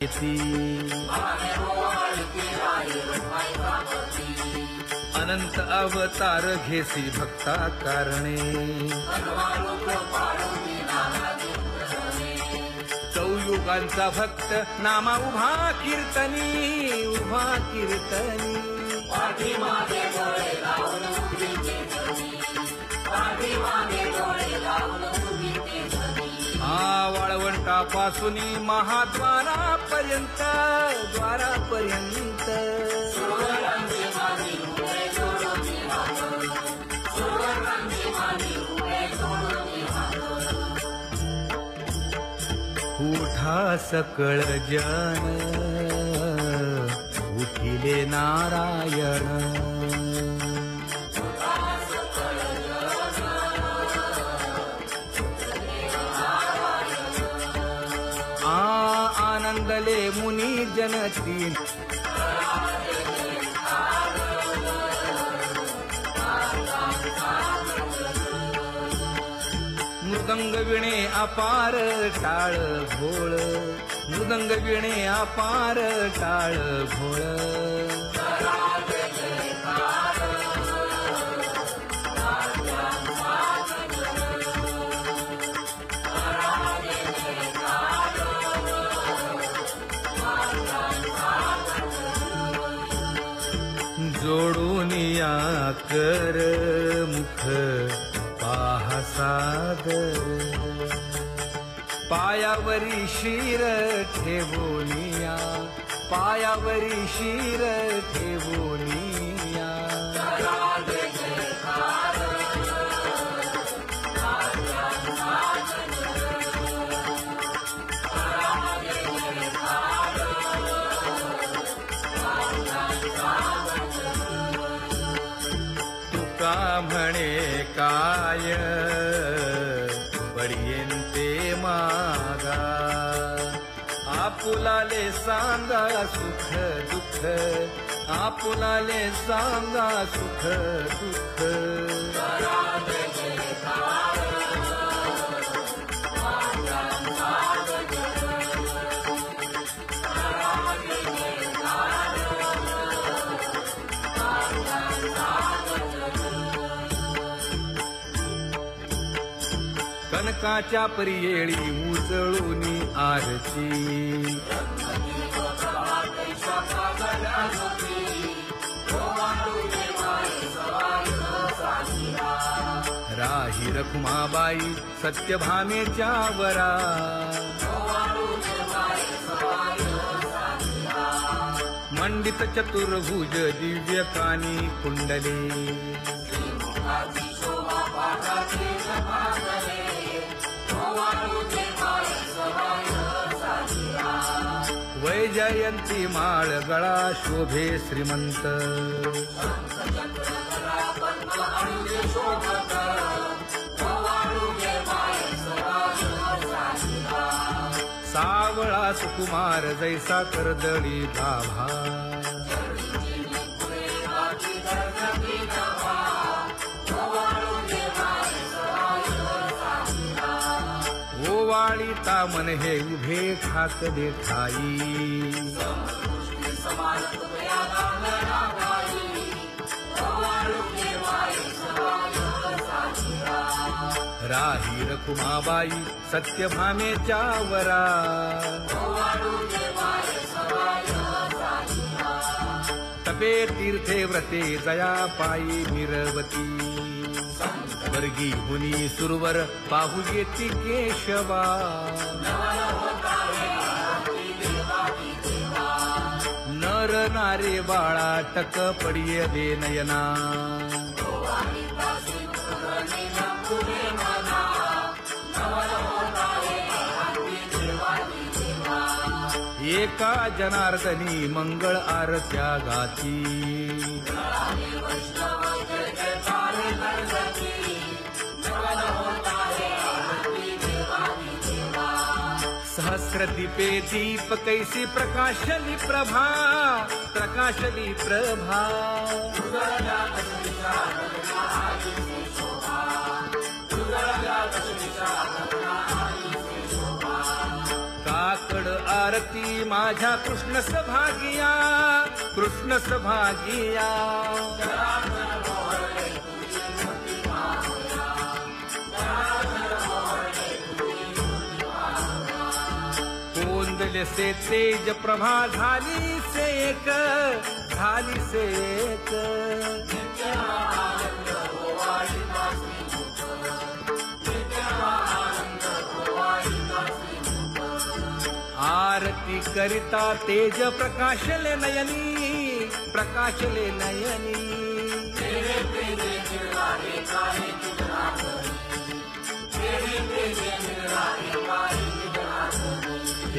अनंत अवतार घेसी भक्ता कारणे, चौयुगांचा भक्त नामा उभा कीर्तनी, उभा कीर्तनी. वाळवंटापासून महाद्वारापर्यंत, द्वारापर्यंत उठा सकळ जन, उठिले नारायण. आनंदले मुनी जनती, मृदंग विणे अपार टाळ भोळ, मृदंग विणे अपार टाळ भोळ. जोडून या कर मुख पाहा सादर, पायावरी शिर ठेवोनिया, पायावरी शिर ठेवोनिया. तुका म्हणे काय बडियेंते मागा, आपुलाले सांगा सुख दुःख, आपुलाले सांगा सुख दुःख. कनकाच्या परियेळी उजळूनी आरती, राही रखुमाबाई सत्यभामेच्या वरा, मंडित चतुर्भुज दिव्य कानी कुंडले, वैजयंती माळ गळा शोभे श्रीमंत, सावळा सुकुमार जैसा कर्दळी गाभा, ओवाळी तामन हे उभे ठाकले ठाई, राही रखुमाबाई सत्यभामेच्या वरा, तपे तीर्थे व्रते जया पायी मिरवती, वर्गी हुनी सुरवर पाहू येती केशवा. नर नारे बाळा टक पडिये दे नयना, एका जनार्दनी मंगळ आरत्या गाती, सहस्र दीपे दीप कैसी प्रकाशली प्रभा, प्रकाशली प्रभा. काकड आरती मा माझ्या कृष्ण सभागिया, कृष्ण सभागिया. कोंदले से तेज प्रभा झाली से एक, झाली से एक. आरती करिता तेज प्रकाशले नयनी, प्रकाशले नयनी.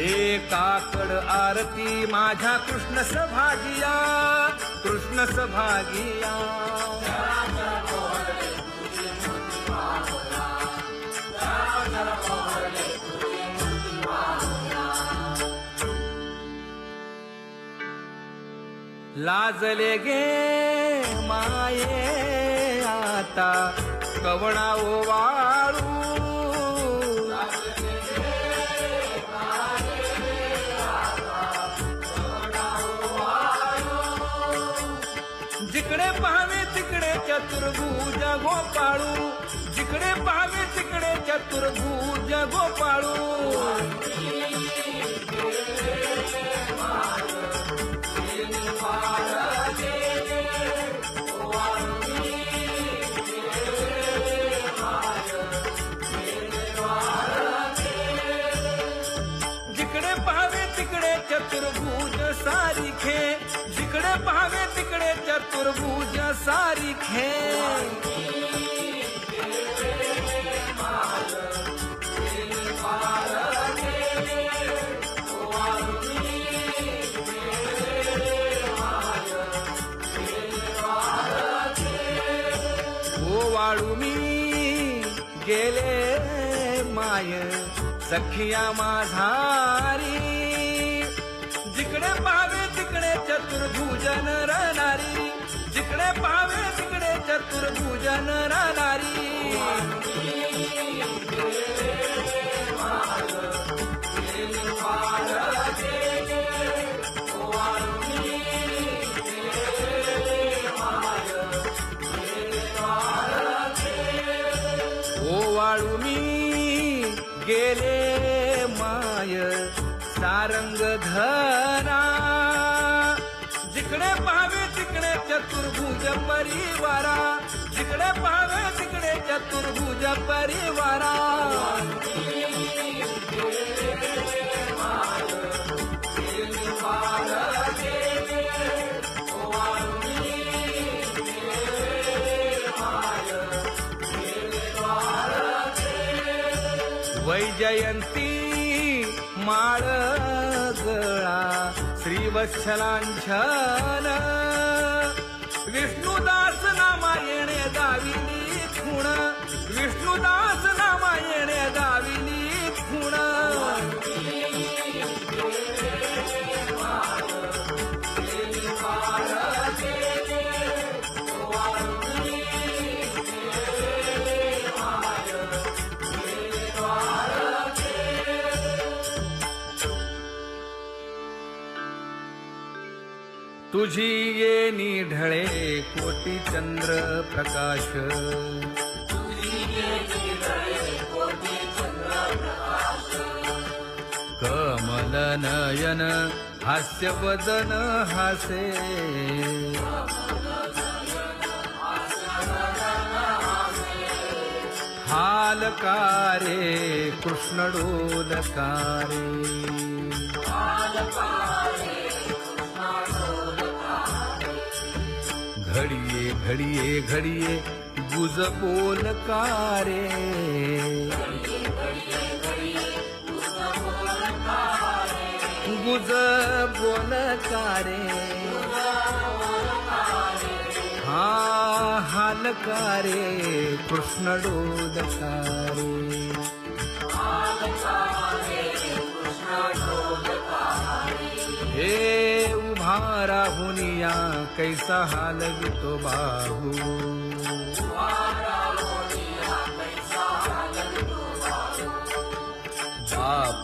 एकाकड आरती माझ्या कृष्ण सभागिया, कृष्ण सभागिया. लाजले गे माये आता कवणा ओवाळू. जिकडे पाहावे तिकडे चतुर्भुज गोपाळू, जिकडे पाहावे तिकडे चतुर्भुज गोपाळू. जिकडे पाहावे तिकडे चतुर्भुज सारिखे, जिकडे पाहावे तिकडे चतुर्भुज सारिखे. ओवाळू मी गेले माय सखिया माझारी. जिकडे पाहावे तिकडे चतुर्भुज नर नारी, जिकडे पाहावे तिकडे चतुर्भुज नर नारी. ओवाळू मी गेले माय सारंग धरा. जिकडे पाहावे तिकडे चतुर्भुज परिवारा, जिकडे पाहावे तिकडे चतुर्भुज परिवारा. वैजयंती माळ गळा श्रीवत्सलांछन. विष्णुदास नामायणे गाविली खूण, विष्णुदास नामायणे गाविली खूण. तुझी येणी ढळे कोटी चंद्र प्रकाश. कमल नयन हास्य वदन हासे. हालकारे कृष्ण डोलकारे. घडिये घडिये घडिये गुज बोलकारे. गुज बोलकारे. हा हालकारे कृष्ण डोलकारे. हे उभा राहुनिया कैसा हालवितो बाहू. बाप